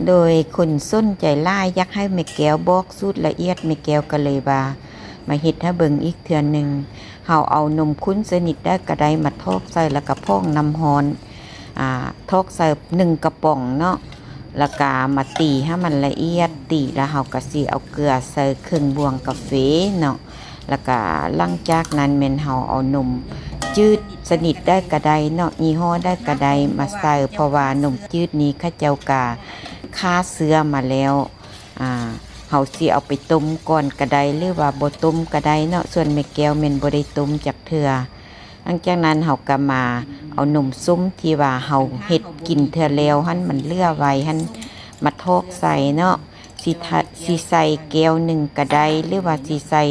โดยคนส้นใจล่ายยักให้แม่แก้วบอกสูตรละเอียดแม่แก้วก็เลยว่ามาเฮ็ดให้เบิ่งอีกเทื่อนึงเฮาเอานมข้นสนิทได้กระไดมาทอกใส่แล้วก็พองน้ำร้อนทอกใส่1กระป๋องเนาะแล้วก็มาตีให้มันละเอียดตีแล้วเฮาก็สิเอาเกลือใส่ครึ่งบวงกาแฟเนาะแล้วก็หลังจากนั้นแม่นเฮาเอานมจืดสนิทได้กระไดเนาะยี่ห้อได้กระไดมาใส่เพราะว่านมจืดนี้เขาเจ้ากะฆ่าเชื้อมาแล้วเฮาสิเอาไปต้มก่อนกระไดหรือว่าบ่ต้มกระไดเนาะส่วนแม่แก้วแม่นบ่ได้ต้มจักเทื่อหลังจากนั้นเฮาก็มาเอานมส้มที่ว่าเฮาเฮ็ดกินเทื่อแล้วหั่นมันเหลือไว้หั่นมาทอกใส่เนาะสิใส่แก้วหนึ่งก็ได้หรือว่าสิใส่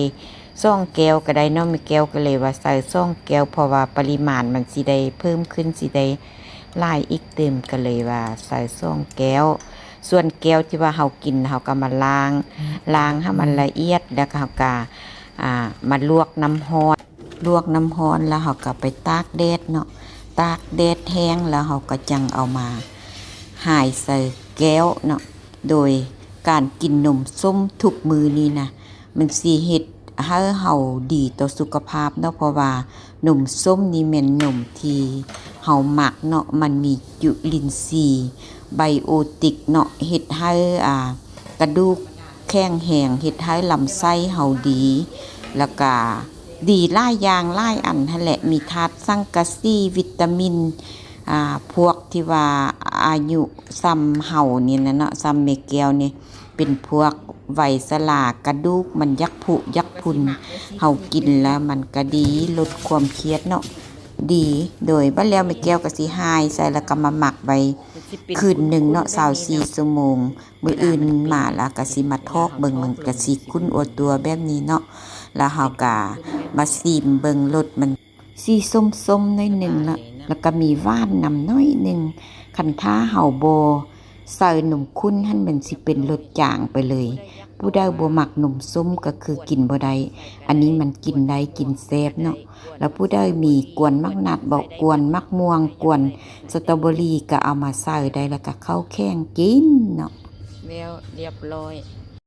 2 แก้วก็ได้เนาะแม่แก้วก็เลยว่าใส่2 แก้วเพราะว่าปริมาณมันสิได้เพิ่มขึ้นสิได้หลายอีกเต็มก็เลยว่าใส่2 แก้วส่วนแก้วที่ว่าเฮากินเฮาก็มาล้างให้มันละเอียดแล้วก็เฮาก็มาลวกน้ำร้อนแล้วเฮาก็ไปตากแดดเนาะตากแดดแห้งแล้วเฮาก็จังเอามาหายใส่แก้วเนาะโดยการกินนมส้มทุกมื้อนี้นะมันสิเฮ็ดให้เฮาดีต่อสุขภาพเนาะเพราะว่านมส้มนี่แม่นนมที่เฮาหมักเนาะมันมีจุลินทรีย์ไบโอติกเนาะเฮ็ดให้กระดูกแข็งแรงเฮ็ดให้ลำไส้เฮาดีแล้วก็ดีหลายอย่างหลายอันนั่นแหละมีธาตุสังกะสีวิตามินพวกที่ว่าอายุซ้ำเฮานี่นะเนาะซ้ำแม่แก้วนี่เป็นพวกไวสลากระดูกมันยักพุยักพุนเฮากินแล้วมันก็ดีลดความเครียดเนาะดีโดยบัดแล้วแม่แก้วก็สิหายใส่แล้วก็มาหมักไว้คืนหนึ่งเนาะ24 ชั่วโมงมื้ออื่นมาแล้วก็สิมาทอกเบิ่งมันก็สิคุ้นอวดตัวแบบนี้เนาะแล้วเฮาก็มาซิมเบิ่งรสมันสีส้มๆหน่อยนึงแล้วก็มีหวานนำน้อยนึงคันถ้าเฮาบ่ใส่นมข้นให้มันสิเป็นรสจางไปเลยผู้ใดบ่มักนมส้มก็คือกินบ่ได้อันนี้มันกินได้กินแซ่บเนาะแล้วผู้ใดมีกวนมักนัดบ่กวนมักม่วงกวนสตรอเบอรี่ก็เอามาใส่ได้แล้วก็ข้าวแข้งกินเนาะแล้วเรียบร้อย